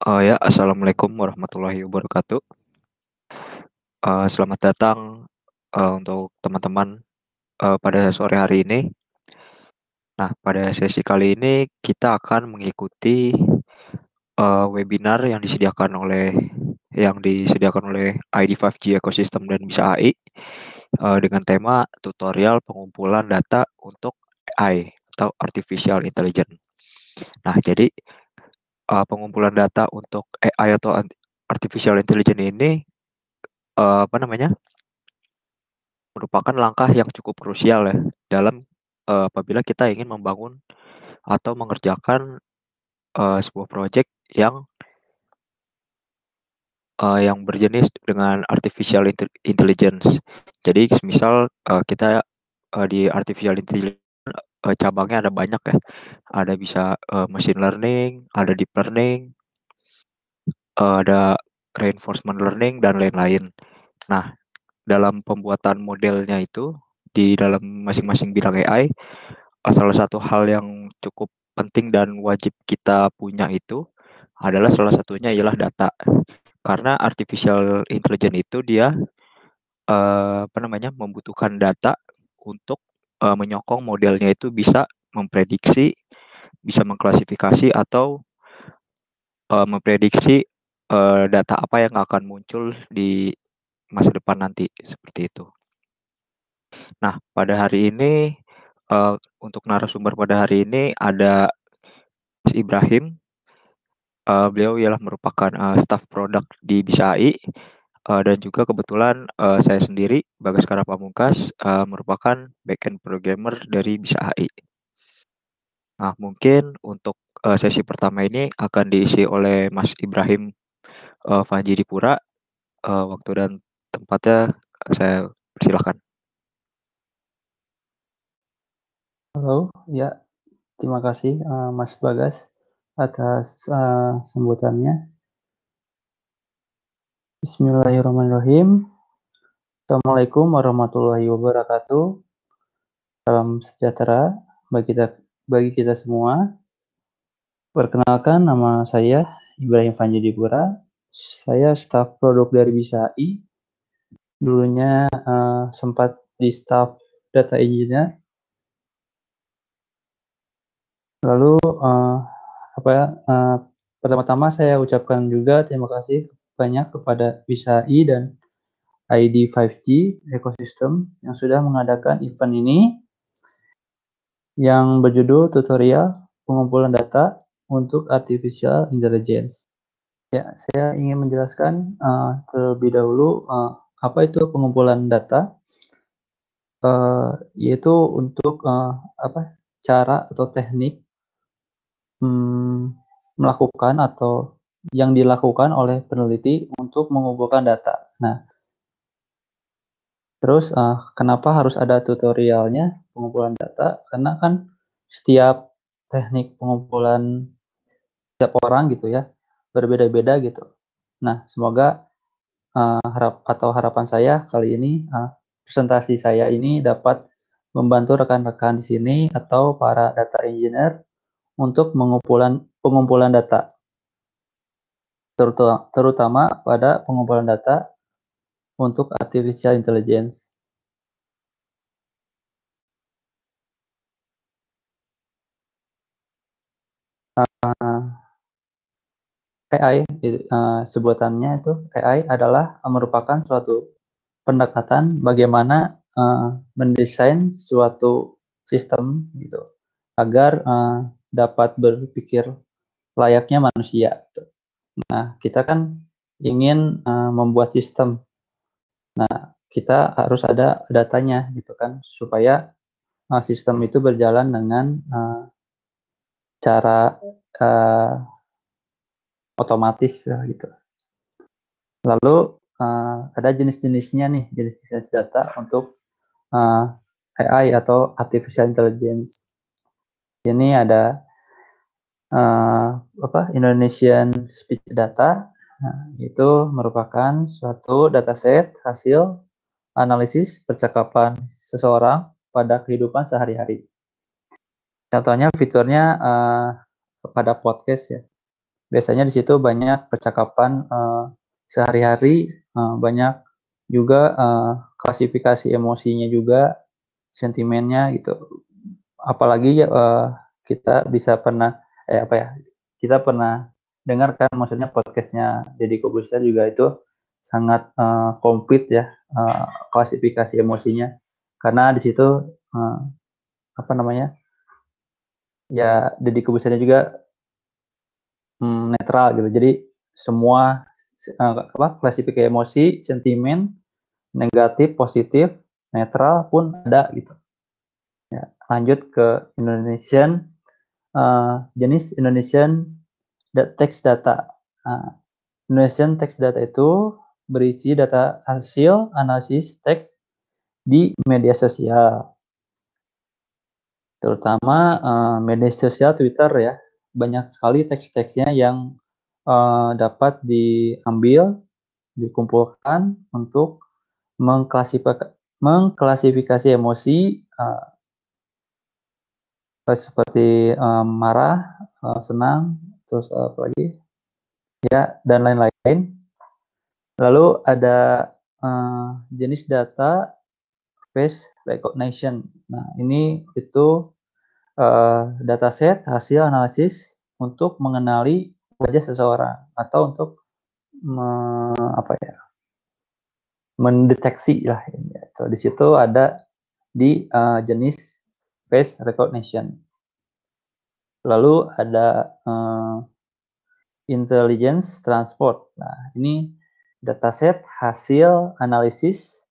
Ya, assalamualaikum warahmatullahi wabarakatuh. Selamat datang untuk teman-teman pada sore hari ini. Nah, pada sesi kali ini kita akan mengikuti webinar yang disediakan oleh ID5G Ecosystem dan Bisa AI dengan tema tutorial pengumpulan data untuk AI atau Artificial Intelligence. Nah, jadi pengumpulan data untuk AI atau Artificial Intelligence ini apa namanya? Merupakan langkah yang cukup krusial ya dalam apabila kita ingin membangun atau mengerjakan sebuah proyek yang berjenis dengan artificial intelligence. Jadi misal kita di artificial intelligence cabangnya ada banyak ya. Ada bisa machine learning, ada deep learning, ada reinforcement learning dan lain-lain. Nah, dalam pembuatan modelnya itu di dalam masing-masing bidang AI, salah satu hal yang cukup penting dan wajib kita punya itu adalah salah satunya ialah data. Karena artificial intelligence itu dia membutuhkan data untuk menyokong modelnya itu bisa memprediksi, bisa mengklasifikasi atau memprediksi data apa yang akan muncul di masa depan nanti seperti itu. Nah, pada hari ini untuk narasumber pada hari ini ada Mas Ibrahim. Beliau ialah merupakan staf produk di Bisa AI, dan juga kebetulan saya sendiri Bagaskara Pamungkas merupakan backend programmer dari Bisa AI. Nah, mungkin untuk sesi pertama ini akan diisi oleh Mas Ibrahim Fanjidipura. Waktu dan tempatnya saya persilahkan. Halo, ya, terima kasih Mas Bagas atas sambutannya. Bismillahirrahmanirrahim. Assalamualaikum warahmatullahi wabarakatuh. Salam sejahtera bagi kita semua. Perkenalkan, nama saya Ibrahim Fanjidipura. Saya staf produk dari Bisa AI. Dulunya sempat di staf data engineer. Lalu pertama-tama saya ucapkan juga terima kasih banyak kepada Bisa AI dan ID5G Ecosystem yang sudah mengadakan event ini yang berjudul tutorial pengumpulan data untuk Artificial Intelligence. Ya, saya ingin menjelaskan terlebih dahulu apa itu pengumpulan data, yaitu untuk cara atau teknik melakukan atau yang dilakukan oleh peneliti untuk mengumpulkan data. Nah, terus kenapa harus ada tutorialnya pengumpulan data? Karena kan setiap teknik pengumpulan setiap orang gitu ya berbeda-beda gitu. Nah, semoga harapan saya kali ini presentasi saya ini dapat membantu rekan-rekan di sini atau para data engineer untuk pengumpulan data, terutama pada pengumpulan data untuk artificial intelligence. AI sebutannya itu AI adalah merupakan suatu pendekatan bagaimana mendesain suatu sistem gitu agar dapat berpikir layaknya manusia. Gitu. Nah, kita kan ingin membuat sistem. Nah, kita harus ada datanya gitu kan supaya sistem itu berjalan dengan cara otomatis gitu. Lalu ada jenis-jenisnya nih, jenis-jenis data untuk AI atau Artificial Intelligence. Ini ada Indonesian Speech Data, itu merupakan suatu dataset hasil analisis percakapan seseorang pada kehidupan sehari-hari. Contohnya fiturnya pada podcast ya. Biasanya di situ banyak percakapan sehari-hari, banyak juga klasifikasi emosinya juga, sentimennya gitu. Apalagi kita bisa pernah kita pernah dengar kan, maksudnya podcastnya Deddy Corbuzier juga itu sangat komplit ya, klasifikasi emosinya, karena di situ uh, apa namanya ya, Deddy Corbuzier juga netral gitu. Jadi semua klasifikasi emosi, sentimen, negatif, positif, netral pun ada gitu. Ya, lanjut ke jenis Indonesian text data. Indonesian text data itu berisi data hasil analisis teks di media sosial, terutama media sosial Twitter ya. Banyak sekali teks-teksnya yang dapat diambil, dikumpulkan untuk mengklasifikasi emosi seperti marah, senang, terus apa lagi ya, dan lain-lain. Lalu ada jenis data face recognition. Nah, ini itu dataset hasil analisis untuk mengenali wajah seseorang atau untuk mendeteksi lah. Di situ ada di jenis face recognition. Lalu ada intelligence transport. Nah, ini dataset hasil analisis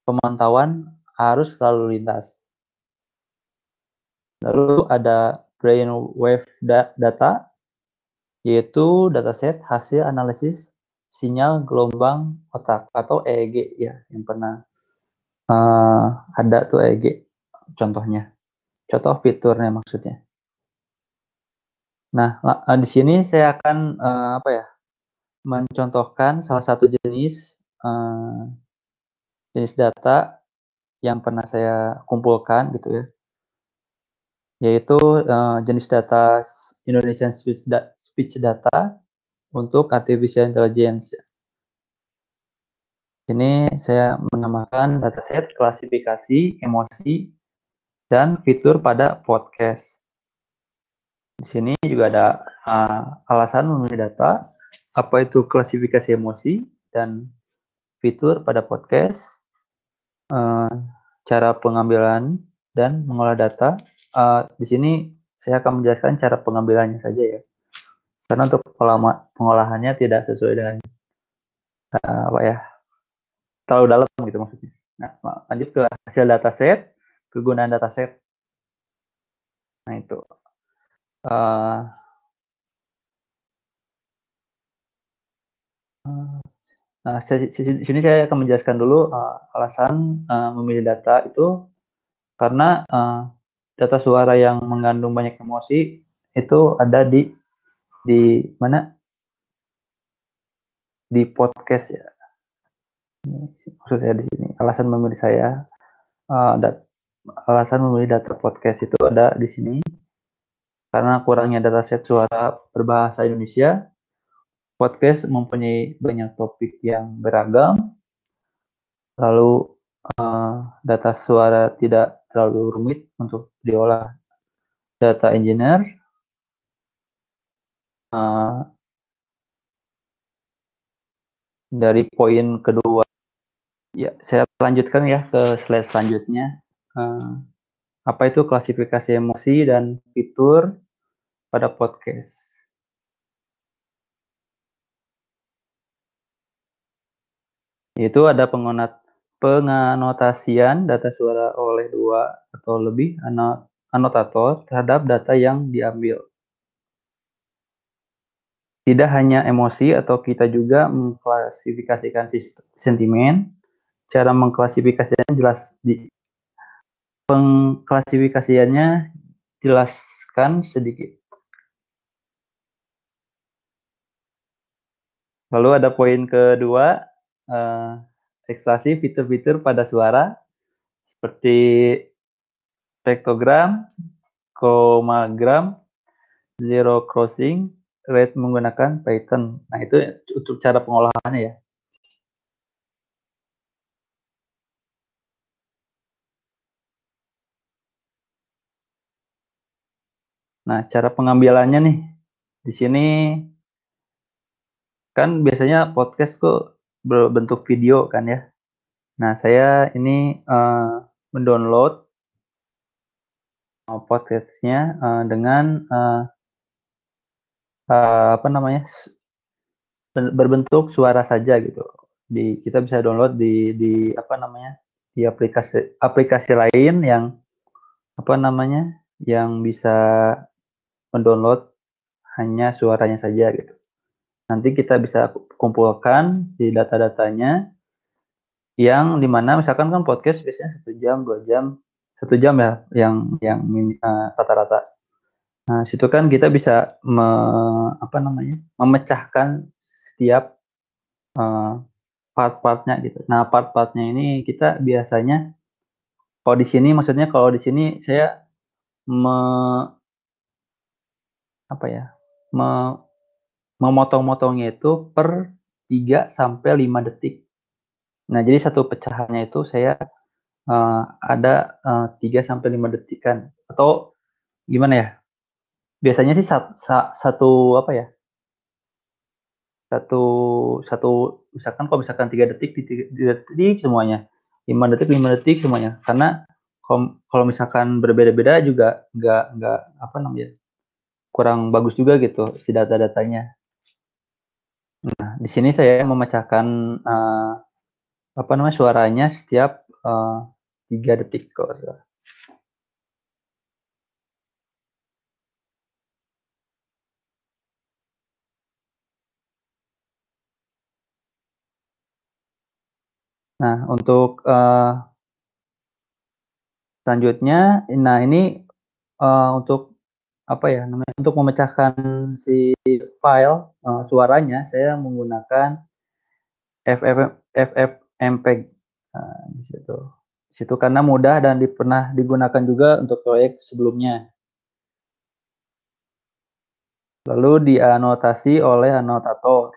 pemantauan arus lalu lintas. Lalu ada brainwave data, yaitu dataset hasil analisis sinyal gelombang otak atau EEG ya, yang pernah ada tuh EEG contohnya, contoh fiturnya maksudnya. Nah, di sini saya akan mencontohkan salah satu jenis data yang pernah saya kumpulkan gitu ya, yaitu jenis data Indonesian speech data untuk artificial intelligence. Ini saya menamakan dataset klasifikasi emosi dan fitur pada podcast. Di sini juga ada alasan memilih data, apa itu klasifikasi emosi dan fitur pada podcast, cara pengambilan dan mengolah data. Di sini saya akan menjelaskan cara pengambilannya saja ya, karena untuk pengolahannya tidak sesuai dengan terlalu dalam gitu maksudnya. Nah, lanjut ke hasil dataset, kegunaan dataset. Nah itu. Nah, sini saya akan menjelaskan dulu alasan memilih data itu, karena data suara yang mengandung banyak emosi itu ada di mana, di podcast ya. Maksud saya di sini alasan memilih data podcast itu ada di sini karena kurangnya dataset suara berbahasa Indonesia. Podcast mempunyai banyak topik yang beragam, lalu data suara tidak terlalu rumit untuk diolah data engineer. Dari poin kedua, ya saya lanjutkan ya ke slide selanjutnya. Apa itu klasifikasi emosi dan fitur pada podcast? Yaitu ada penganotasian data suara oleh 2 atau lebih anotator terhadap data yang diambil. Tidak hanya emosi, atau kita juga mengklasifikasikan sentimen. Cara mengklasifikasinya pengklasifikasiannya jelaskan sedikit. Lalu ada poin kedua, ekstraksi fitur-fitur pada suara seperti spektrogram, chromagram, zero crossing, rate menggunakan Python. Nah, itu untuk cara pengolahannya ya. Nah, cara pengambilannya nih, di sini kan biasanya podcast kok berbentuk video kan ya. Nah, saya ini mendownload podcastnya dengan apa namanya berbentuk suara saja gitu. Kita bisa download di apa namanya di aplikasi aplikasi lain yang apa namanya yang bisa mendownload hanya suaranya saja gitu. Nanti kita bisa kumpulkan di data-datanya yang dimana misalkan kan podcast biasanya 1 jam 2 jam 1 jam ya yang rata-rata. Nah, situ kan kita bisa apa namanya memecahkan setiap part-partnya gitu. Nah, part-partnya ini kita biasanya kalau di sini maksudnya kalau di sini saya me, apa ya me- memotong-motongnya itu per 3 sampai 5 detik. Nah, jadi satu pecahannya itu saya ada 3 sampai 5 detikan atau gimana ya? Biasanya sih satu apa ya? Satu satu misalkan kalau misalkan 3 detik di 3 detik semuanya. 5 detik semuanya. Karena kalau misalkan berbeda-beda juga nggak apa namanya? Kurang bagus juga gitu si data-datanya. Nah, di sini saya memecahkan apa namanya suaranya setiap 3 detik kalau nggak salah. Nah, untuk selanjutnya, nah ini untuk apa ya namanya untuk memecahkan si file suaranya saya menggunakan FFmpeg di situ. Di situ karena mudah dan pernah digunakan juga untuk proyek sebelumnya. Lalu dianotasi oleh anotator.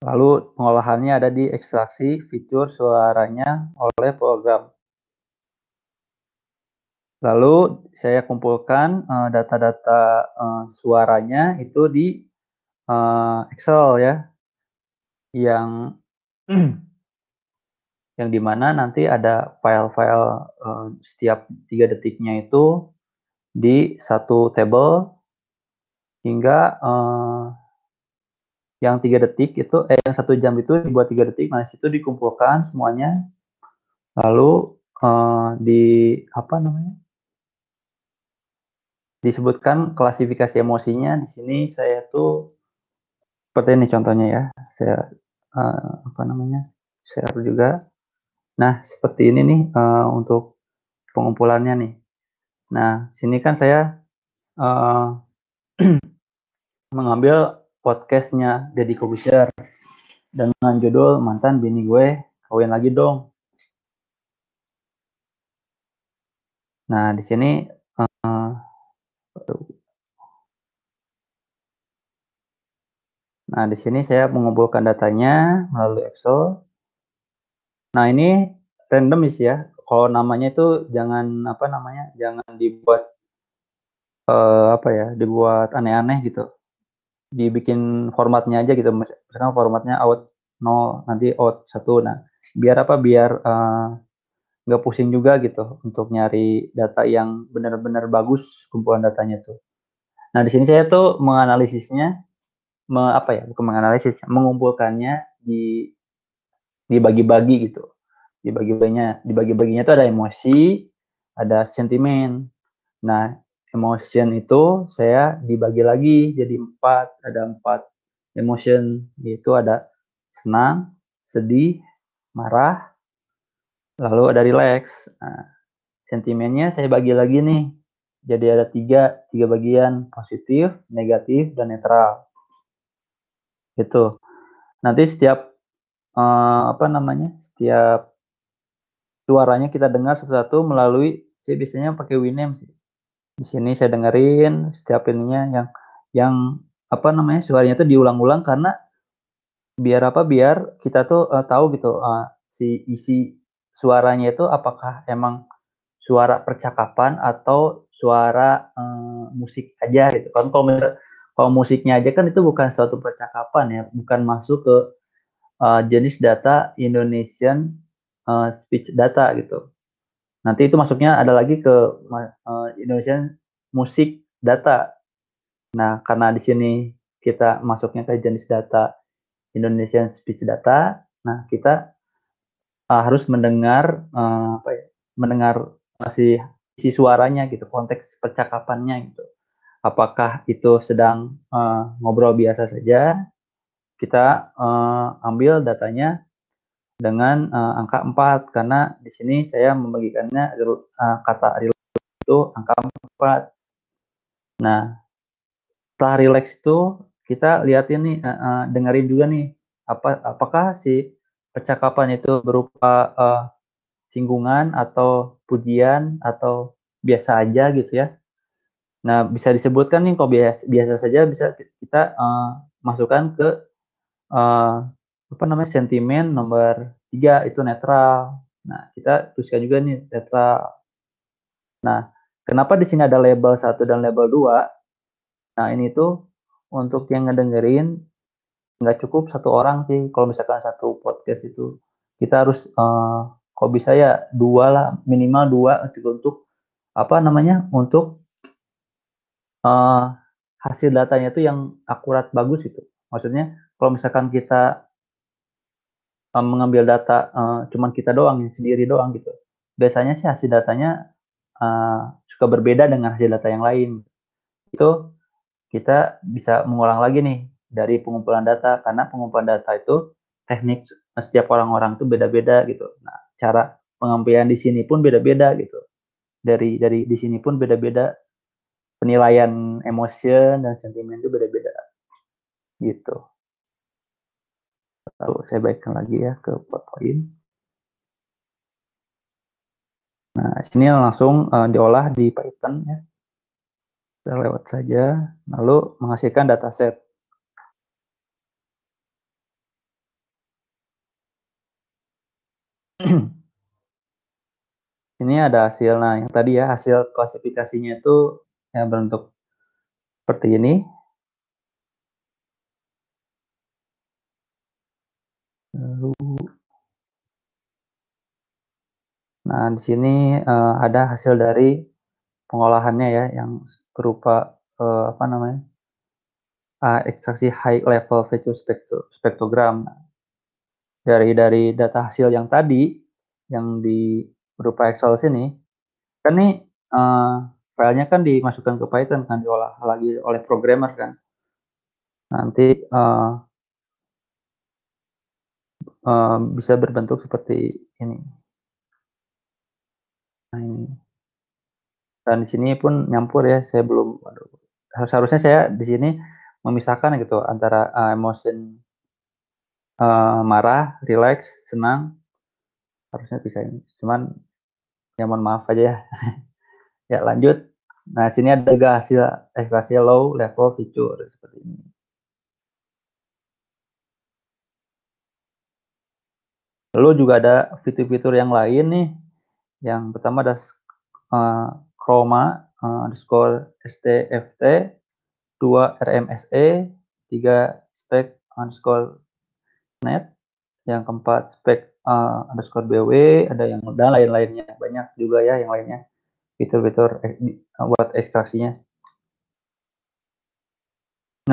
Lalu pengolahannya ada di ekstraksi fitur suaranya oleh program. Lalu saya kumpulkan data-data suaranya itu di Excel ya, yang yang dimana nanti ada file-file setiap 3 detiknya itu di satu table hingga yang 3 detik itu yang 1 jam itu dibuat 3 detik, nah situ dikumpulkan semuanya, lalu di apa namanya disebutkan klasifikasi emosinya. Di sini saya tuh seperti ini contohnya ya, saya apa namanya share juga. Nah, seperti ini nih untuk pengumpulannya nih. Nah, sini kan saya mengambil podcastnya Deddy Corbuzier dengan judul Mantan Bini Gue Kawin Lagi Dong. Nah, di sini nah di sini saya mengumpulkan datanya melalui Excel. Nah, ini random ya. Kalau namanya itu jangan apa namanya, jangan dibuat apa ya, dibuat aneh-aneh gitu. Dibikin formatnya aja gitu. Misalkan formatnya out 0, nanti out 1. Nah, biar apa? Biar nggak pusing juga gitu untuk nyari data yang benar-benar bagus kumpulan datanya tuh. Nah, di sini saya tuh menganalisisnya apa ya? Bukan menganalisis, mengumpulkannya dibagi-bagi gitu. Dibagi-baginya itu ada emosi, ada sentimen. Nah, emotion itu saya dibagi lagi jadi 4, ada 4 emotion, yaitu ada senang, sedih, marah, lalu ada relax. Nah, sentimennya saya bagi lagi nih. Jadi ada tiga bagian, positif, negatif, dan netral. Itu. Nanti setiap apa namanya? Setiap suaranya kita dengar satu-satu melalui saya biasanya pakai Winamp sih. Di sini saya dengerin setiap ininya yang apa namanya suaranya itu diulang-ulang karena biar kita tuh tahu gitu si isi suaranya itu apakah emang suara percakapan atau suara musik aja gitu kan. Kalau musiknya aja kan itu bukan suatu percakapan ya, bukan masuk ke jenis data Indonesian speech data gitu. Nanti itu masuknya ada lagi ke Indonesian music data. Nah, karena di sini kita masuknya ke jenis data Indonesian speech data, nah kita harus mendengar apa ya? Mendengar masih isi suaranya gitu, konteks percakapannya gitu. Apakah itu sedang ngobrol biasa saja, kita ambil datanya dengan angka 4 karena di sini saya membagikannya kata real itu angka 4. Nah, setelah relax itu kita lihatin nih dengerin juga nih apakah si percakapan itu berupa singgungan atau pujian atau biasa aja gitu ya. Nah, bisa disebutkan nih kalau biasa biasa saja bisa kita masukkan ke apa namanya sentimen nomor 3 itu netral. Nah, kita tuliskan juga nih netral. Nah, kenapa di sini ada label 1 dan label 2? Nah, ini tuh untuk yang ngedengerin nggak cukup satu orang sih. Kalau misalkan satu podcast itu kita harus kalau bisa ya 2 lah, minimal 2 untuk apa namanya? Untuk hasil datanya itu yang akurat bagus itu. Maksudnya kalau misalkan kita mengambil data cuman kita doang yang sendiri doang gitu. Biasanya sih hasil datanya suka berbeda dengan hasil data yang lain. Itu kita bisa mengulang lagi nih dari pengumpulan data karena pengumpulan data itu teknik setiap orang-orang itu beda-beda gitu. Nah, cara pengambilan di sini pun beda-beda gitu. Dari di sini pun beda-beda penilaian emotion dan sentimen itu beda-beda gitu. Lalu saya baikkan lagi ya ke PowerPoint. Nah, sini langsung diolah di Python ya. Kita lewat saja, lalu menghasilkan dataset. Ini ada hasil, nah yang tadi ya hasil klasifikasinya itu ya berbentuk seperti ini. Lalu, nah di sini ada hasil dari pengolahannya ya yang berupa apa namanya ekstraksi high level feature spektrogram. Dari data hasil yang tadi yang di berupa Excel sini kan nih filenya kan dimasukkan ke Python kan diolah lagi oleh programmer kan. Nanti bisa berbentuk seperti ini. Nah, ini. Dan di sini pun nyampur ya, saya belum harusnya saya di sini memisahkan gitu antara emotion marah, relax, senang, harusnya bisa ini. Cuman ya mohon maaf aja ya. Ya lanjut. Nah, sini ada juga hasil ekstraksi low level feature seperti ini. Lalu juga ada fitur-fitur yang lain nih. Yang pertama ada chroma underscore stft, 2 rmse, 3 spec underscore net, yang keempat spek underscore bw, ada yang dan lain-lainnya banyak juga ya yang lainnya fitur-fitur buat ekstraksinya.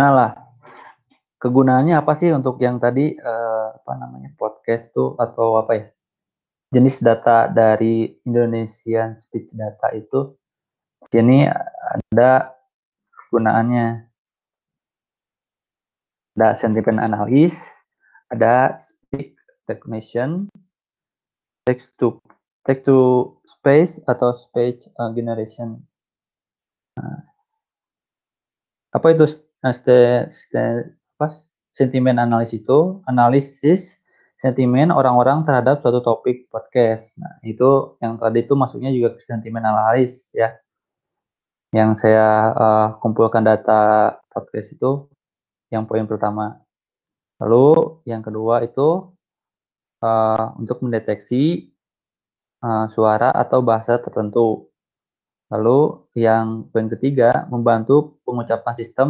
Nah lah kegunaannya apa sih untuk yang tadi apa namanya podcast tuh atau apa ya jenis data dari Indonesian speech data itu sini ada kegunaannya, ada sentiment analysis, ada speech recognition, text to space atau speech generation. Nah, apa itu sentimen analisis itu? Analisis sentimen orang-orang terhadap suatu topik podcast. Nah, itu yang tadi itu masuknya juga ke sentimen analis ya. yang saya kumpulkan data podcast itu yang poin pertama. Lalu yang kedua itu untuk mendeteksi suara atau bahasa tertentu. Lalu yang poin ketiga membantu pengucapan sistem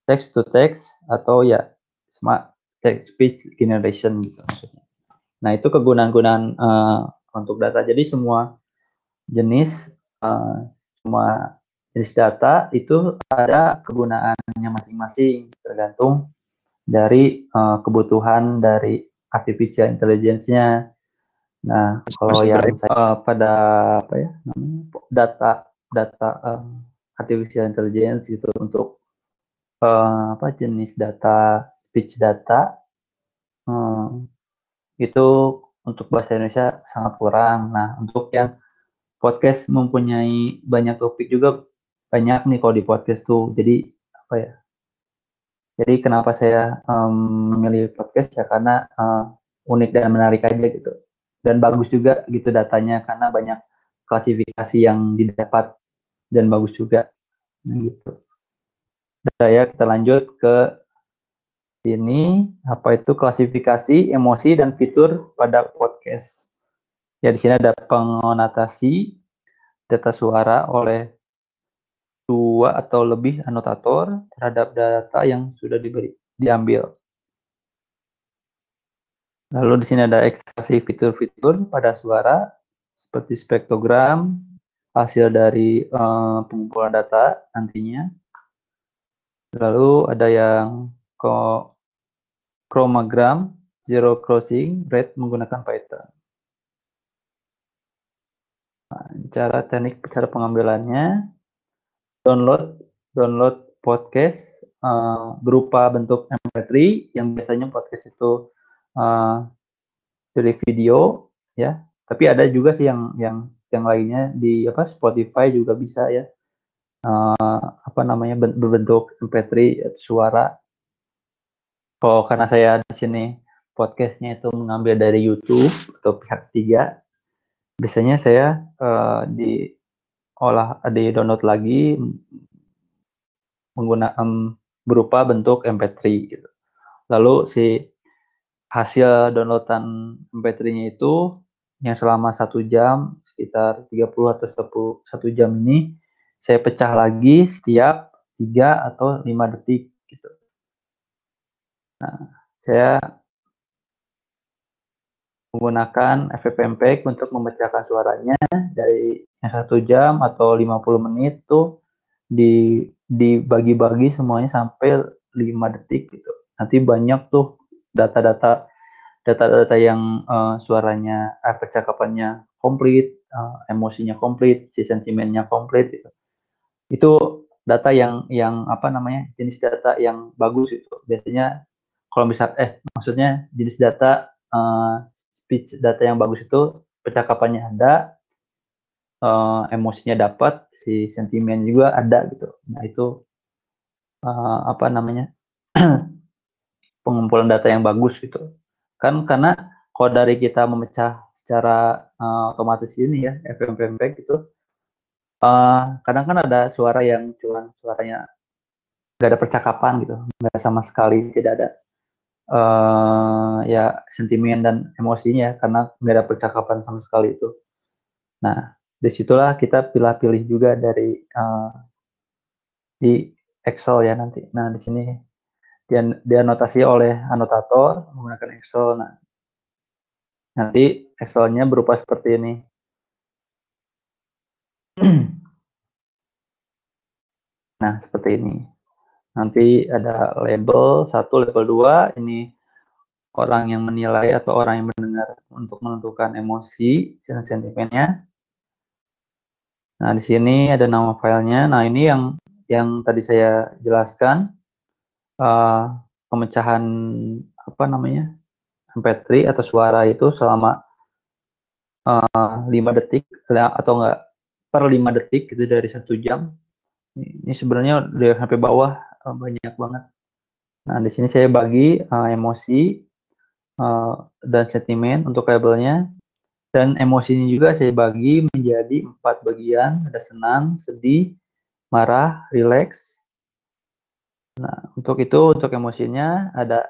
text to text atau ya smart text speech generation gitu maksudnya. Nah itu kegunaan-gunaan untuk data. Jadi jenis uh, semua jenis data itu ada kegunaannya masing-masing tergantung dari kebutuhan dari artificial intelligence-nya. Nah, Mas kalau Ibrahim. yang saya pada apa ya namanya data data artificial intelligence gitu untuk apa jenis data speech data itu untuk bahasa Indonesia sangat kurang. Nah, untuk yang podcast mempunyai banyak topik juga banyak nih kalau di podcast tuh. Jadi apa ya? Jadi kenapa saya memilih podcast ya karena unik dan menarik aja gitu. Dan bagus juga gitu datanya karena banyak klasifikasi yang didapat dan bagus juga. Nah, gitu. Kita lanjut ke sini apa itu klasifikasi emosi dan fitur pada podcast. Ya di sini ada pengonotasi data suara oleh 2 atau lebih anotator terhadap data yang sudah diambil. Lalu di sini ada ekstraksi fitur-fitur pada suara seperti spektrogram, hasil dari pengumpulan data nantinya. Lalu ada yang chromogram, zero crossing, rate menggunakan Python. Nah, cara pengambilannya, download podcast berupa bentuk MP3 yang biasanya podcast itu dari video ya. Tapi ada juga sih yang lainnya di Spotify juga bisa ya. Apa namanya berbentuk MP3 suara. Kalau karena saya di sini podcastnya itu mengambil dari YouTube atau pihak ketiga, biasanya saya di download lagi menggunakan berupa bentuk MP3 gitu. Lalu si hasil downloadan MP3-nya itu yang selama 1 jam sekitar 30 atau 1 jam ini saya pecah lagi setiap 3 atau 5 detik gitu. Nah, saya menggunakan FFmpeg untuk memecahkan suaranya dari yang 1 jam atau 50 menit tuh dibagi-bagi semuanya sampai 5 detik gitu. Nanti banyak tuh data-data yang suaranya, percakapannya komplit, emosinya komplit, si sentimennya komplit gitu. Itu data yang apa namanya jenis data yang bagus itu. Biasanya kalau maksudnya jenis data speech data yang bagus itu percakapannya ada, emosinya dapat, si sentimen juga ada gitu. Nah itu apa namanya pengumpulan data yang bagus gitu. Kan karena kalau dari kita memecah secara otomatis ini ya FFmpeg itu kadang kan ada suara yang cuma suaranya nggak ada percakapan gitu, nggak sama sekali tidak ada ya sentimen dan emosinya karena nggak ada percakapan sama sekali itu. Nah disitulah kita pilih-pilih juga dari di Excel ya nanti. Nah di sini dianotasi oleh anotator menggunakan Excel. Nah nanti Excelnya berupa seperti ini. Nah seperti ini. Nanti ada label 1, label 2 ini orang yang menilai atau orang yang mendengar untuk menentukan emosi dan sentimennya. Nah, di sini ada nama filenya. Nah, ini yang tadi saya jelaskan pemecahan apa namanya MP3 atau suara itu selama 5 detik atau enggak per 5 detik itu dari 1 jam. Ini sebenarnya dari sampai bawah banyak banget. Nah, di sini saya bagi emosi dan sentimen untuk labelnya. Dan emosinya juga saya bagi menjadi 4 bagian, ada senang, sedih, marah, rileks. Nah, untuk emosinya ada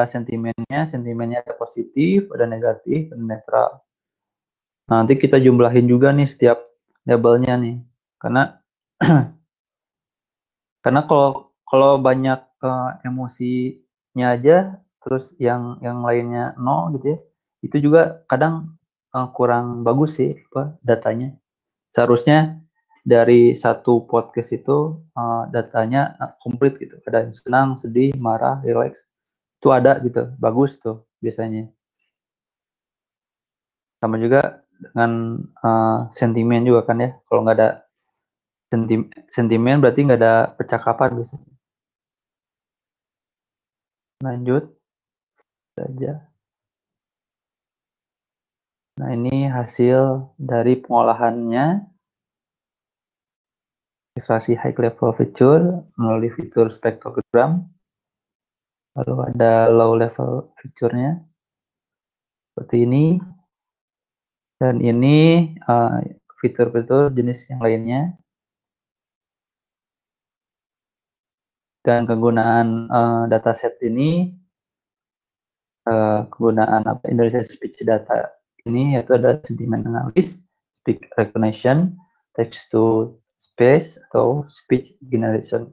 sentimennya ada positif, ada negatif, ada netral. Nah, nanti kita jumlahin juga nih setiap labelnya nih. Karena karena kalau banyak emosinya aja terus yang lainnya nol gitu ya. Itu juga kadang kurang bagus sih apa datanya. Seharusnya dari satu podcast itu datanya komplit gitu. Ada yang senang, sedih, marah, relax. Itu ada gitu. Bagus tuh biasanya. Sama juga dengan sentimen juga kan ya. Kalau nggak ada sentimen berarti nggak ada percakapan biasanya. Lanjut saja. Nah, ini hasil dari pengolahannya ilustrasi high level feature melalui fitur spektrogram. Lalu ada low level feature-nya seperti ini. Dan ini fitur-fitur jenis yang lainnya. Dan kegunaan dataset ini, kegunaan Indonesia Speech Data ini yaitu ada sentiment analysis, speech recognition, text to speech atau speech generation.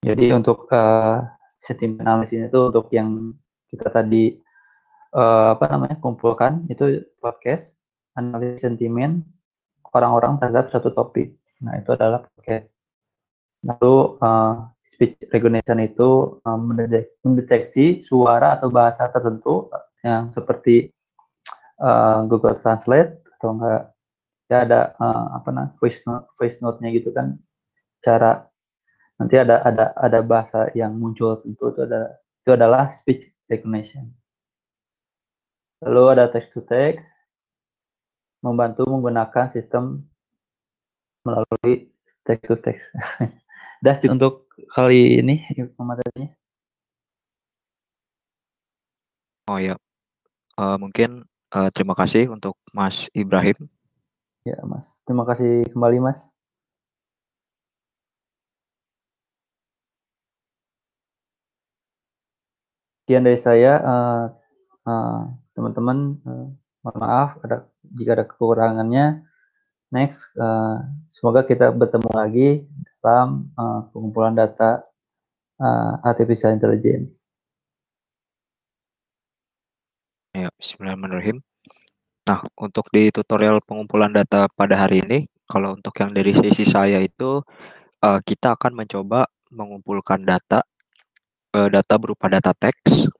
Jadi untuk sentiment analysis itu untuk yang kita tadi kumpulkan itu podcast analisis sentimen orang-orang terhadap satu topik. Nah, itu adalah podcast. Lalu speech recognition itu mendeteksi suara atau bahasa tertentu yang seperti Google Translate atau enggak ya ada voice note-nya gitu kan, cara nanti ada bahasa yang muncul tentu itu adalah speech recognition. Lalu ada text to text membantu menggunakan sistem melalui text to text. Dah untuk kali ini materinya. Oh ya, mungkin terima kasih untuk Mas Ibrahim. Ya, Mas. Terima kasih kembali, Mas. Sekian dari saya, teman-teman. Mohon maaf jika ada kekurangannya. Next, semoga kita bertemu lagi dalam pengumpulan data artificial intelligence. Ya, bismillahirrahmanirrahim. Nah, untuk di tutorial pengumpulan data pada hari ini, kalau untuk yang dari sesi saya itu, kita akan mencoba mengumpulkan data berupa data teks,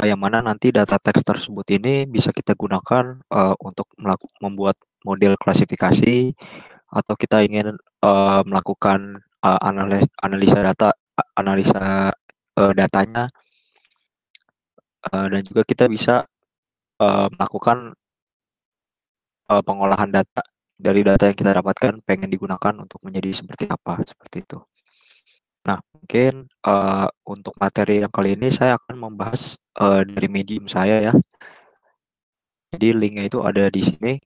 yang mana nanti data teks tersebut ini bisa kita gunakan untuk membuat model klasifikasi, atau kita ingin melakukan analisa datanya, dan juga kita bisa melakukan pengolahan data dari data yang kita dapatkan pengen digunakan untuk menjadi seperti apa, seperti itu. Nah, mungkin untuk materi yang kali ini saya akan membahas dari Medium saya ya. Jadi linknya itu ada di sini,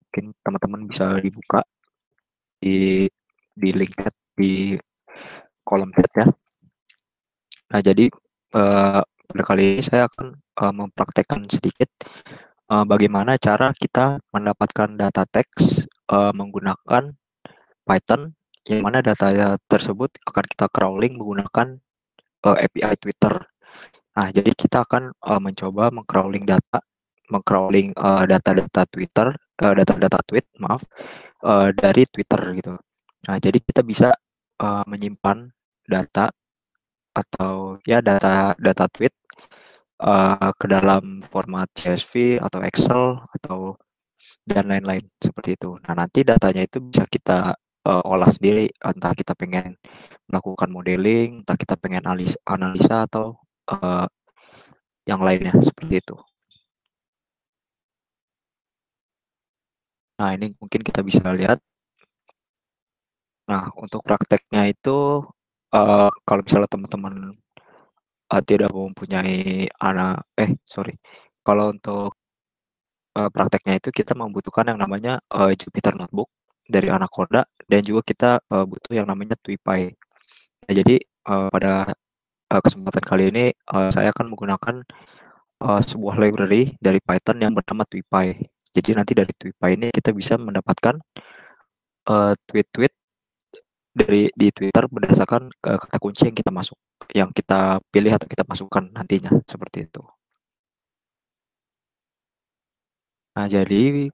mungkin teman-teman bisa dibuka di link chat di kolom chat ya. Nah, jadi pada kali ini saya akan mempraktekkan sedikit bagaimana cara kita mendapatkan data teks menggunakan Python, yang mana data tersebut akan kita crawling menggunakan API Twitter. Nah, jadi kita akan mencoba mengcrawling data-data Twitter, data-data tweet, maaf, dari Twitter gitu. Nah, jadi kita bisa menyimpan data atau ya data tweet ke dalam format CSV atau Excel atau dan lain-lain seperti itu. Nah, nanti datanya itu bisa kita olah sendiri, entah kita pengen melakukan modeling, entah kita pengen analisa atau yang lainnya seperti itu. Nah, ini mungkin kita bisa lihat. Nah, untuk prakteknya itu kalau misalnya teman-teman tidak mempunyai kalau untuk prakteknya itu kita membutuhkan yang namanya, Jupyter Notebook dari Anaconda dan juga kita, butuh yang namanya TweetPy. Nah jadi, pada, kesempatan kali ini, saya akan menggunakan, sebuah library dari Python yang bernama TweetPy. Jadi nanti dari TweetPy ini kita bisa mendapatkan, tweet-tweet di Twitter berdasarkan, kata kunci yang kita pilih atau kita masukkan nantinya, seperti itu. Nah jadi,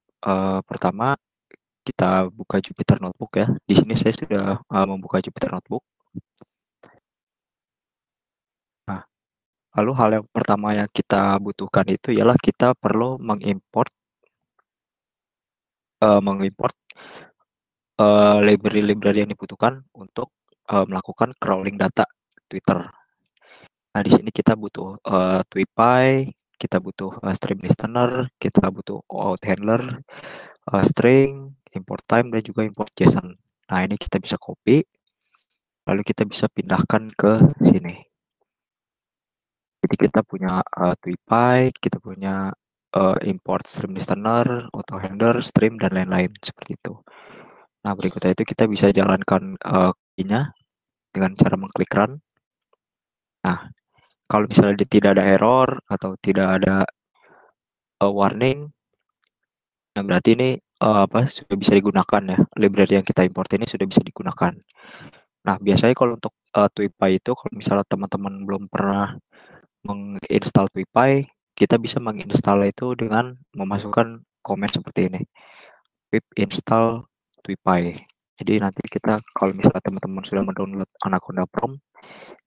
pertama kita buka Jupyter Notebook ya. Di sini saya sudah, membuka Jupyter Notebook. Nah, lalu hal yang pertama yang kita butuhkan itu ialah kita perlu mengimport, mengimport, library-library yang dibutuhkan untuk, melakukan crawling data Twitter. Nah, di sini kita butuh, TweetPy, kita butuh, stream listener, kita butuh OAuth handler, string, import time, dan juga import JSON. Nah, ini kita bisa copy, lalu kita bisa pindahkan ke sini. Jadi kita punya, TweetPy, kita punya, import stream listener, auto handler, stream, dan lain-lain, seperti itu. Nah, berikutnya itu kita bisa jalankan, key-nya dengan cara mengklik run. Nah, kalau misalnya tidak ada error atau tidak ada, warning, nah berarti ini, sudah bisa digunakan ya, library yang kita import ini sudah bisa digunakan. Nah, biasanya kalau untuk, TweetPy itu kalau misalnya teman-teman belum pernah menginstal TweetPy, kita bisa menginstal itu dengan memasukkan komen seperti ini, pip install TweetPy. Jadi nanti kita kalau misalnya teman-teman sudah mendownload Anaconda Prom,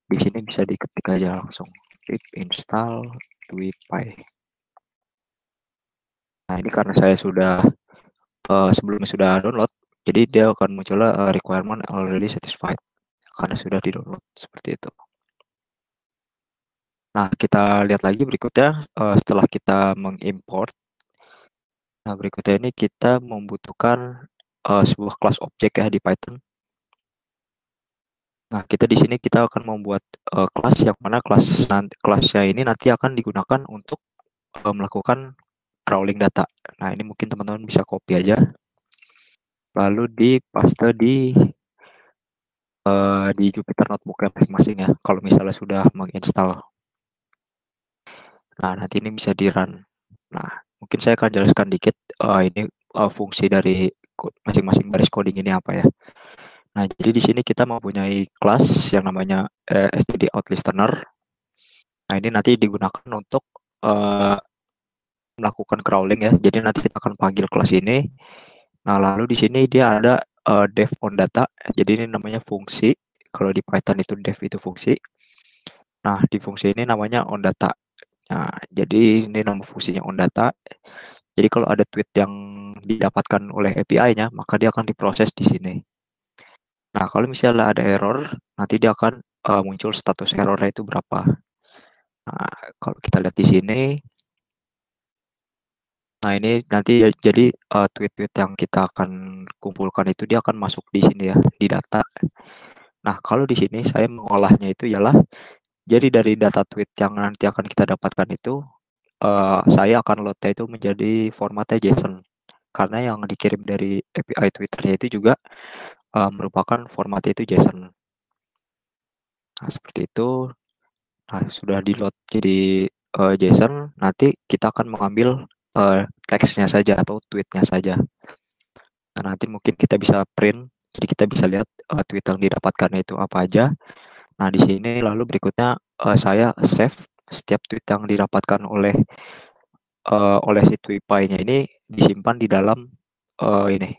di sini bisa diketik aja langsung pip install TweetPy. Nah, ini karena saya sudah, sebelumnya sudah download, jadi dia akan munculnya, requirement already satisfied, karena sudah di-download, seperti itu. Nah, kita lihat lagi berikutnya, setelah kita mengimport, nah berikutnya ini kita membutuhkan, sebuah kelas objek ya di Python. Nah, kita di sini kita akan membuat, kelas yang mana kelasnya ini nanti akan digunakan untuk, melakukan crawling data. Nah, ini mungkin teman-teman bisa copy aja, lalu di-paste di Jupyter Notebook-nya masing-masing ya, kalau misalnya sudah menginstal. Nah, nanti ini bisa di-run. Nah, mungkin saya akan jelaskan dikit, ini, fungsi dari masing-masing baris coding ini apa ya. Nah, jadi di sini kita mempunyai kelas yang namanya, stdout_listener. Nah, ini nanti digunakan untuk, melakukan crawling ya. Jadi nanti kita akan panggil kelas ini. Nah, lalu di sini dia ada, def on data. Jadi ini namanya fungsi. Kalau di Python itu def itu fungsi. Nah, di fungsi ini namanya on data. Nah, jadi ini nama fungsinya on data. Jadi kalau ada tweet yang didapatkan oleh API-nya, maka dia akan diproses di sini. Nah, kalau misalnya ada error, nanti dia akan, muncul status error-nya itu berapa. Nah, kalau kita lihat di sini, nah ini nanti jadi, tweet-tweet yang kita akan kumpulkan itu dia akan masuk di sini ya, di data. Nah, kalau di sini saya mengolahnya itu ialah, jadi dari data tweet yang nanti akan kita dapatkan itu, saya akan load-nya itu menjadi formatnya JSON. Karena yang dikirim dari API Twitter-nya itu juga, merupakan formatnya itu JSON. Nah, seperti itu. Nah, sudah di-load jadi, JSON, nanti kita akan mengambil, teksnya saja atau tweet-nya saja. Nah, nanti mungkin kita bisa print, jadi kita bisa lihat, tweet yang didapatkan itu apa aja. Nah, di sini lalu berikutnya, saya save setiap tweet yang didapatkan oleh si TweetPy-nya ini disimpan di dalam, ini,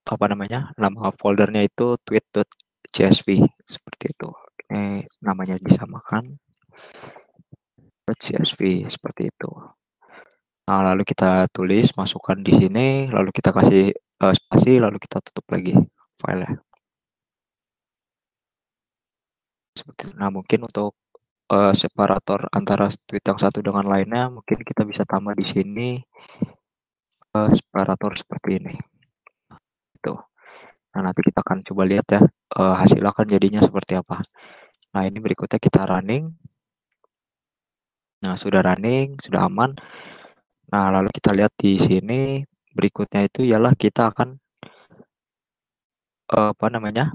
apa namanya, nama foldernya itu tweet.csv, seperti itu. Ini namanya disamakan, .csv, seperti itu. Nah, lalu kita tulis, masukkan di sini, lalu kita kasih, spasi, lalu kita tutup lagi filenya. Seperti itu. Nah, mungkin untuk, separator antara tweet yang satu dengan lainnya, mungkin kita bisa tambah di sini, separator seperti ini, tuh. Nah, nanti kita akan coba lihat ya, hasilnya akan jadinya seperti apa. Nah, ini berikutnya kita running. Nah, sudah running, sudah aman. Nah, lalu kita lihat di sini berikutnya itu ialah kita akan apa namanya,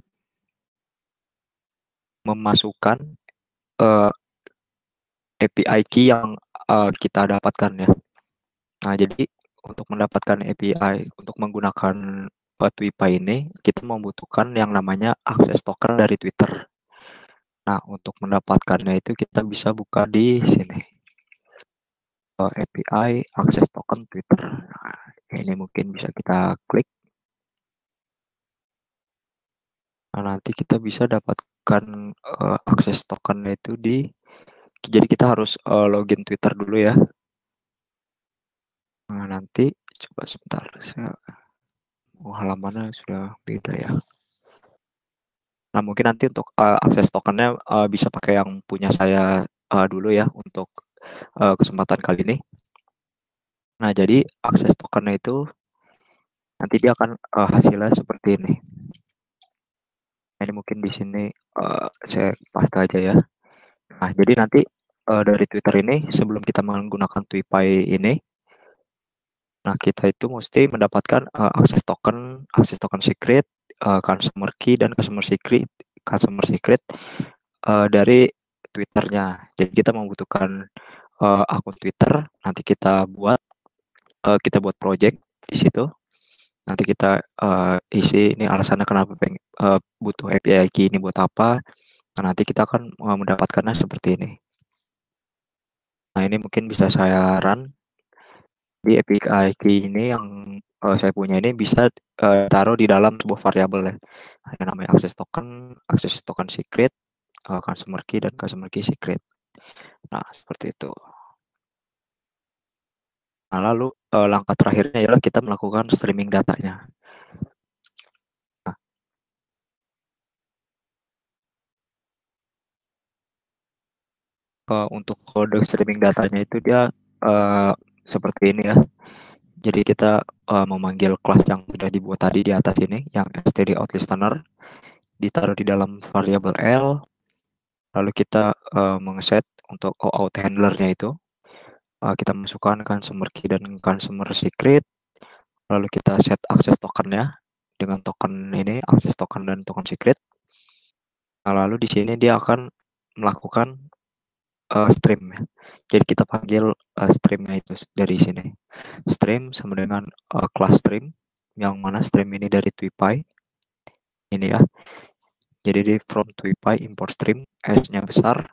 memasukkan API key yang kita dapatkan ya. Nah, jadi untuk mendapatkan API untuk menggunakan Tweepy ini, kita membutuhkan yang namanya akses token dari Twitter. Nah, untuk mendapatkannya itu kita bisa buka di sini. API akses token Twitter. Nah, ini mungkin bisa kita klik. Nah, nanti kita bisa dapatkan akses tokennya itu jadi kita harus login Twitter dulu ya. Nah, nanti coba sebentar. Halamannya sudah beda ya. Nah, mungkin nanti untuk akses tokennya bisa pakai yang punya saya dulu ya untuk kesempatan kali ini. Nah, jadi akses tokennya itu nanti dia akan hasilnya seperti ini. Ini mungkin di sini saya paste aja ya. Nah, jadi nanti dari Twitter ini sebelum kita menggunakan Tweepy ini, nah kita itu mesti mendapatkan akses token secret, customer key dan customer secret dari Twitternya. Jadi kita membutuhkan akun Twitter, nanti kita buat project di situ. Nanti kita isi ini alasannya kenapa butuh API key ini buat apa. Nah, nanti kita akan mendapatkannya seperti ini. Nah, ini mungkin bisa saya run di API key ini yang saya punya ini bisa taruh di dalam sebuah variabel ya. Ada namanya akses token secret, customer key dan customer key secret. Nah, seperti itu. Nah, lalu langkah terakhirnya adalah kita melakukan streaming datanya. Nah, untuk kode streaming datanya itu dia seperti ini ya. Jadi kita memanggil kelas yang sudah dibuat tadi di atas ini, yang std out listener, ditaruh di dalam variabel L, lalu kita mengeset untuk out handlernya itu, kita masukkan customer key dan customer secret, lalu kita set akses tokennya dengan token ini, akses token dan token secret. Nah, lalu di sini dia akan melakukan stream ya. Jadi kita panggil streamnya itu dari sini. Stream sama dengan class stream, yang mana stream ini dari Tweepy. Ini ya. Jadi di from Tweepy import stream, S-nya besar.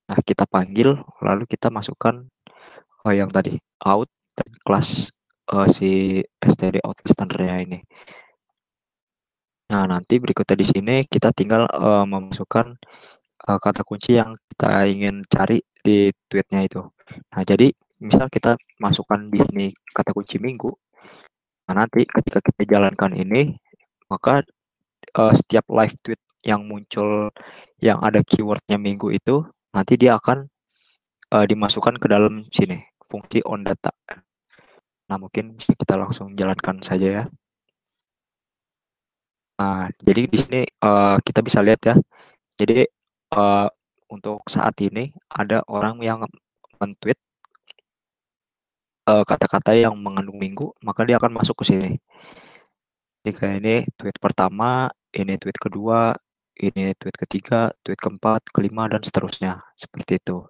Nah, kita panggil, lalu kita masukkan yang tadi out dan kelas si std out listener-nya ini. Nah, nanti berikutnya di sini kita tinggal memasukkan kata kunci yang kita ingin cari di tweetnya itu. Nah, jadi misal kita masukkan di sini kata kunci minggu. Nah, nanti ketika kita jalankan ini, maka setiap live tweet yang muncul yang ada keywordnya minggu itu, nanti dia akan dimasukkan ke dalam sini, fungsi on data. Nah, mungkin bisa kita langsung jalankan saja ya. Nah, jadi di sini kita bisa lihat ya. Jadi untuk saat ini ada orang yang men-tweet kata-kata yang mengandung minggu, maka dia akan masuk ke sini. Jadi kayak ini tweet pertama, ini tweet kedua, ini tweet ketiga, tweet keempat, kelima, dan seterusnya. Seperti itu.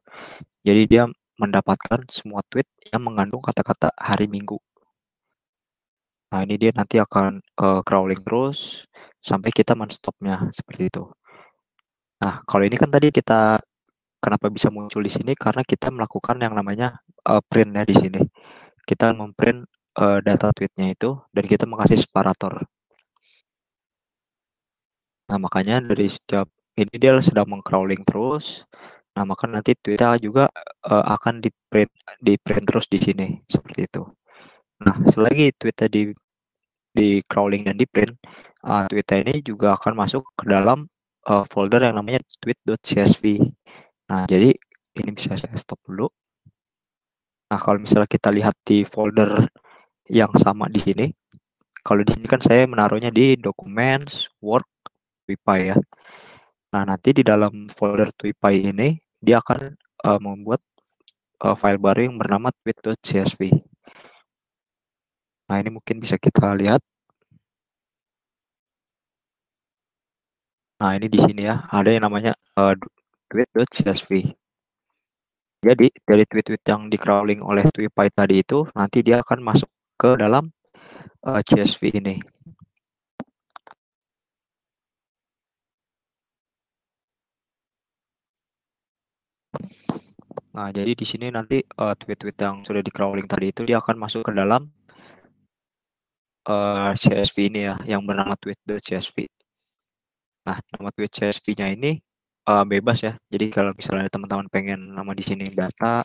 Jadi dia mendapatkan semua tweet yang mengandung kata-kata hari Minggu. Nah, ini dia nanti akan crawling terus sampai kita men-stopnya seperti itu. Nah, kalau ini kan tadi kita kenapa bisa muncul di sini karena kita melakukan yang namanya print ya di sini. Kita memprint data tweetnya itu dan kita mengasih separator. Nah, makanya dari setiap ini dia sedang meng-crawling terus. Nah, maka nanti tweetnya juga akan di-print terus di sini seperti itu. Nah, selagi tweetnya di crawling dan di print, tweetnya ini juga akan masuk ke dalam folder yang namanya tweet.csv. Nah, jadi ini bisa saya stop dulu. Nah, kalau misalnya kita lihat di folder yang sama di sini, kalau di sini kan saya menaruhnya di documents, work, Tweepy ya. Nah, nanti di dalam folder Tweepy ini dia akan membuat file baru yang bernama tweet.csv. Nah, ini mungkin bisa kita lihat. Nah, ini di sini ya, ada yang namanya tweet.csv. Jadi, dari tweet-tweet yang di-crawling oleh Tweepy tadi itu, nanti dia akan masuk ke dalam CSV ini. Nah, jadi di sini nanti tweet-tweet yang sudah di-crawling tadi itu dia akan masuk ke dalam CSV ini ya, yang bernama tweet.csv. Nah, nama tweet CSV-nya ini bebas ya. Jadi kalau misalnya teman-teman pengen nama di sini data,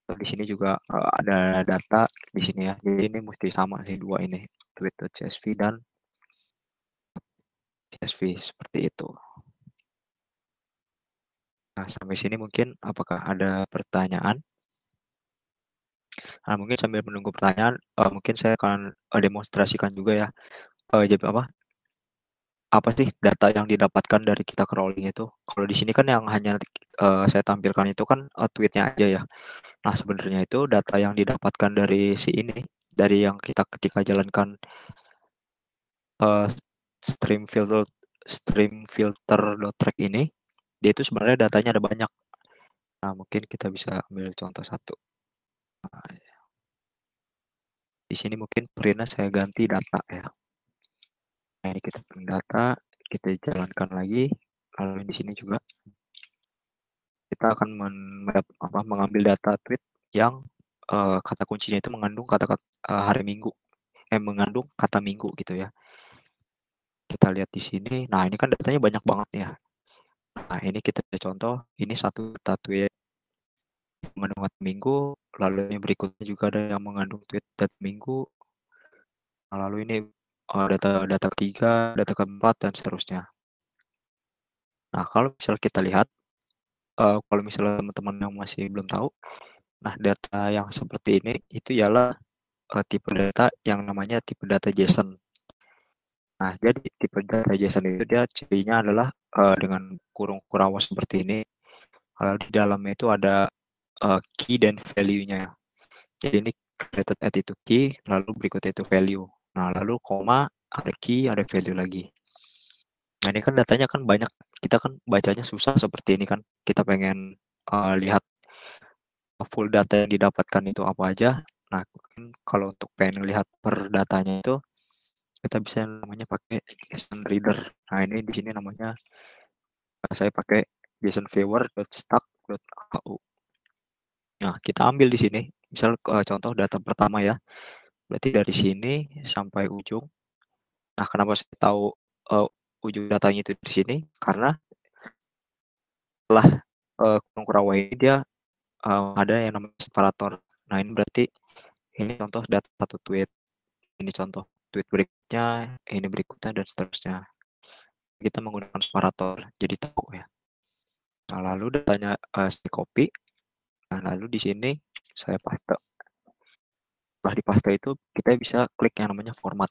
di sini juga ada data di sini ya. Jadi ini mesti sama sih dua ini, tweet.csv dan CSV seperti itu. Nah, sampai sini mungkin apakah ada pertanyaan? Nah, mungkin sambil menunggu pertanyaan, mungkin saya akan demonstrasikan juga ya, jadi apa sih data yang didapatkan dari kita crawling itu. Kalau di sini kan yang hanya saya tampilkan itu kan tweet-nya aja ya. Nah, sebenarnya itu data yang didapatkan dari si ini, dari yang kita ketika jalankan uh, stream filter.track ini, dia itu sebenarnya datanya ada banyak. Nah, mungkin kita bisa ambil contoh satu. Nah, di sini mungkin printnya saya ganti data ya. Nah, ini kita print data, kita jalankan lagi. Lalu di sini juga kita akan mengambil data tweet yang kata kuncinya itu mengandung kata-kata hari Minggu, mengandung kata Minggu gitu ya. Kita lihat di sini. Nah, ini kan datanya banyak banget ya. Nah, ini kita contoh, ini satu data tweet yang mengandung kata Minggu, lalu yang berikutnya juga ada yang mengandung tweet data Minggu. Nah, lalu ini data ketiga, data keempat dan seterusnya. Nah, kalau misalnya kita lihat, kalau misalnya teman-teman yang masih belum tahu, nah data yang seperti ini itu ialah tipe data yang namanya tipe data JSON. Nah, jadi tipe data JSON itu dia cirinya adalah dengan kurung kurawas seperti ini. Kalau di dalamnya itu ada key dan value-nya. Jadi ini created at itu key, lalu berikutnya itu value. Nah, lalu koma, ada key, ada value lagi. Nah, ini kan datanya kan banyak. Kita kan bacanya susah seperti ini kan. Kita pengen lihat full data yang didapatkan itu apa aja. Nah, kalau untuk pengen lihat per datanya itu kita bisa yang namanya pakai JSON reader. Nah, ini di sini namanya saya pakai JSON viewer.stack.hu. Nah, kita ambil di sini, misal contoh data pertama ya. Berarti dari sini sampai ujung. Nah, kenapa saya tahu ujung datanya itu di sini? Karena setelah kurung kurawai ini dia ada yang namanya separator. Nah, ini berarti ini contoh data satu tweet. Ini contoh tweet berikutnya, ini berikutnya dan seterusnya. Kita menggunakan separator, jadi tahu ya. Nah, lalu datanya saya copy. Nah, lalu di sini saya paste. Setelah di paste itu kita bisa klik yang namanya format.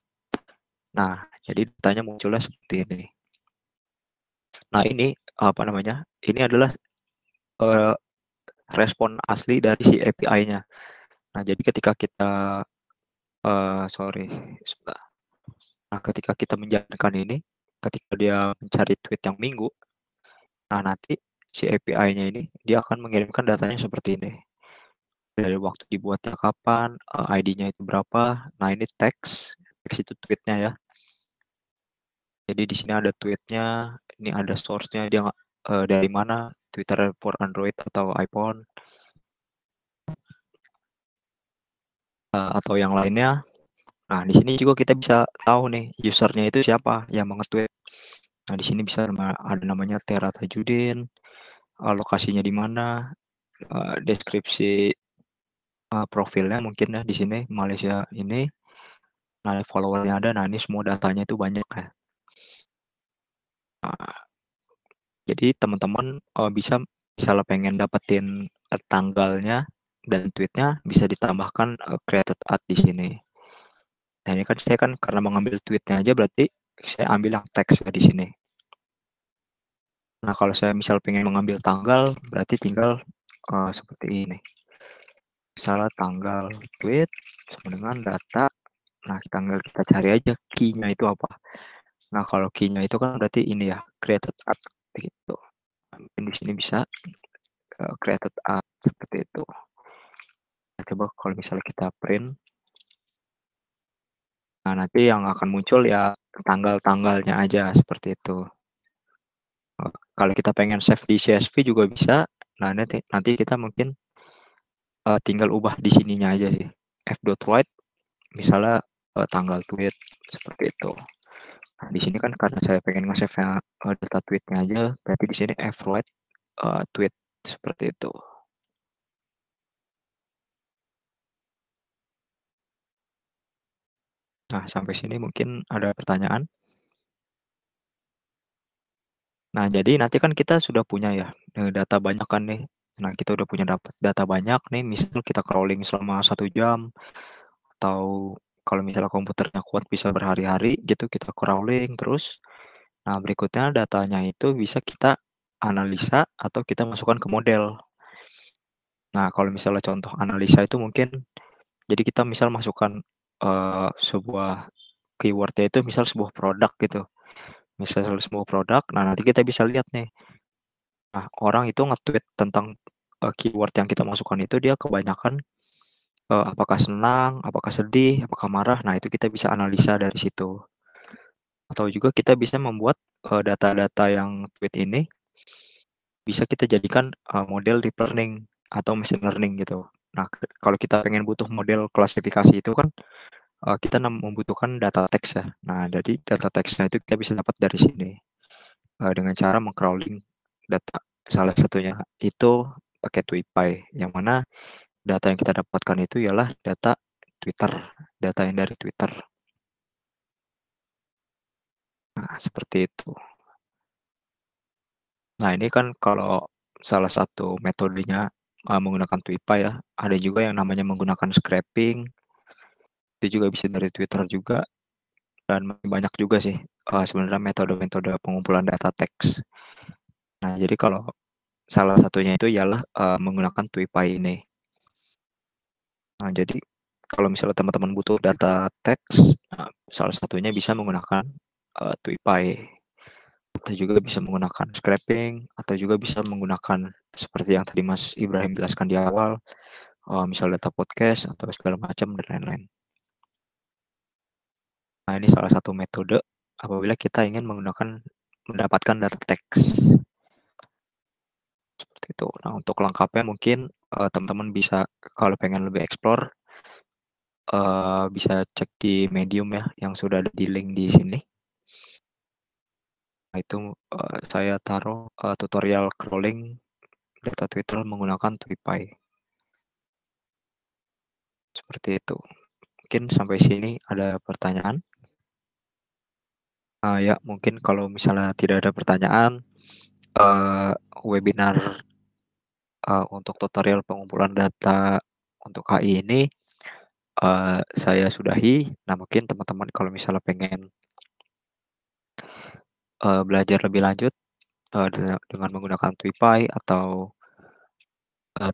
Nah, jadi datanya munculnya seperti ini. Nah, ini apa namanya? Ini adalah respon asli dari si API-nya. Nah, jadi ketika kita sorry, sebentar. Nah, ketika kita menjalankan ini, ketika dia mencari tweet yang minggu, nah nanti si API-nya ini dia akan mengirimkan datanya seperti ini. Dari waktu dibuatnya kapan, ID-nya itu berapa. Nah, ini teks itu tweet-nya ya. Jadi di sini ada tweet-nya, ini ada source-nya dia dari mana, Twitter for Android atau iPhone atau yang lainnya. Nah, di sini juga kita bisa tahu nih usernya itu siapa yang nge-tweet. Nah, di sini bisa ada namanya Tera Tajudin, lokasinya di mana, deskripsi profilnya mungkin ya di sini Malaysia ini. Nah, followernya ada. Nah, ini semua datanya itu banyak ya. Nah, jadi teman-teman bisa misalnya pengen dapetin tanggalnya dan tweetnya bisa ditambahkan created at di sini. Nah, ini kan saya kan karena mengambil tweetnya aja berarti saya ambil yang teksnya di sini. Nah, kalau saya misal pengen mengambil tanggal berarti tinggal seperti ini. misalnya tanggal tweet sama dengan data, nah tinggal kita cari aja key-nya itu apa. Nah, kalau key-nya itu kan berarti ini ya, created art gitu. Mungkin di sini bisa created art seperti itu. Nah, coba kalau misalnya kita print, nah nanti yang akan muncul ya tanggal-tanggalnya aja seperti itu. Kalau kita pengen save di CSV juga bisa. Nah, nanti kita mungkin tinggal ubah di sininya aja sih. F.write misalnya tanggal tweet seperti itu. Nah, di sini kan karena saya pengen nge-save data tweetnya aja, berarti di sini F.write tweet seperti itu. Nah, sampai sini mungkin ada pertanyaan. Nah, jadi nanti kan kita sudah punya ya data banyak kan nih. Nah, kita udah punya dapat data banyak nih, misal kita crawling selama 1 jam, atau kalau misalnya komputernya kuat bisa berhari-hari gitu kita crawling terus. Nah, berikutnya datanya itu bisa kita analisa atau kita masukkan ke model. Nah, kalau misalnya contoh analisa itu mungkin jadi kita misal masukkan sebuah keywordnya itu misal sebuah produk gitu. Misal sebuah produk, nah nanti kita bisa lihat nih. Nah, orang itu nge-tweet tentang keyword yang kita masukkan itu dia kebanyakan apakah senang, apakah sedih, apakah marah. Nah, itu kita bisa analisa dari situ. Atau juga kita bisa membuat data-data yang tweet ini bisa kita jadikan model deep learning atau machine learning gitu. Nah, kalau kita pengen butuh model klasifikasi itu kan kita membutuhkan data teks ya. Nah, jadi data teksnya itu kita bisa dapat dari sini dengan cara meng-crawling data. Salah satunya itu pakai TweetPy, yang mana data yang kita dapatkan itu ialah data Twitter, data yang dari Twitter. Nah, seperti itu. Nah, ini kan kalau salah satu metodenya menggunakan TweetPy ya. Ada juga yang namanya menggunakan scraping, itu juga bisa dari Twitter juga, dan masih banyak juga sih sebenarnya metode-metode pengumpulan data teks. Nah, jadi kalau salah satunya itu ialah menggunakan TweetPy ini. Nah, jadi kalau misalnya teman-teman butuh data teks, nah, salah satunya bisa menggunakan TweetPy. Atau juga bisa menggunakan scraping, atau juga bisa menggunakan seperti yang tadi Mas Ibrahim jelaskan di awal, misal data podcast atau segala macam dan lain-lain. Nah, ini salah satu metode apabila kita ingin mendapatkan data teks, seperti itu. Nah, untuk lengkapnya mungkin, teman-teman bisa kalau pengen lebih explore, bisa cek di Medium ya, yang sudah ada di link di sini. Nah, itu, saya taruh, tutorial crawling data Twitter menggunakan TweetPy, seperti itu. Mungkin sampai sini ada pertanyaan? Ya mungkin kalau misalnya tidak ada pertanyaan, eee, webinar, untuk tutorial pengumpulan data untuk HI ini, saya sudahi. Nah, mungkin teman-teman kalau misalnya pengen, belajar lebih lanjut, dengan menggunakan TweetPy atau,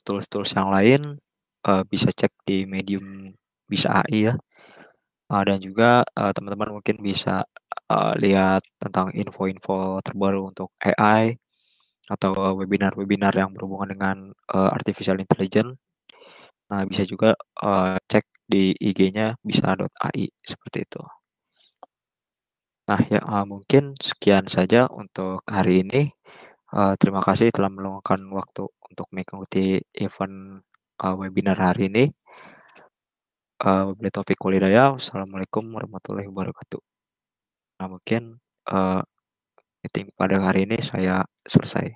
tools-tools yang lain, bisa cek di Medium Bisa AI ya, dan juga, teman-teman mungkin bisa, lihat tentang info-info terbaru untuk AI atau webinar-webinar yang berhubungan dengan, artificial intelligence. Nah, bisa juga, cek di IG-nya bisa.ai, seperti itu. Nah, ya, mungkin sekian saja untuk hari ini. Terima kasih telah meluangkan waktu untuk mengikuti event, webinar hari ini. Wabillahi taufiq wal hidayah. Wassalamualaikum warahmatullahi wabarakatuh. Nah, mungkin, meeting pada hari ini saya selesai.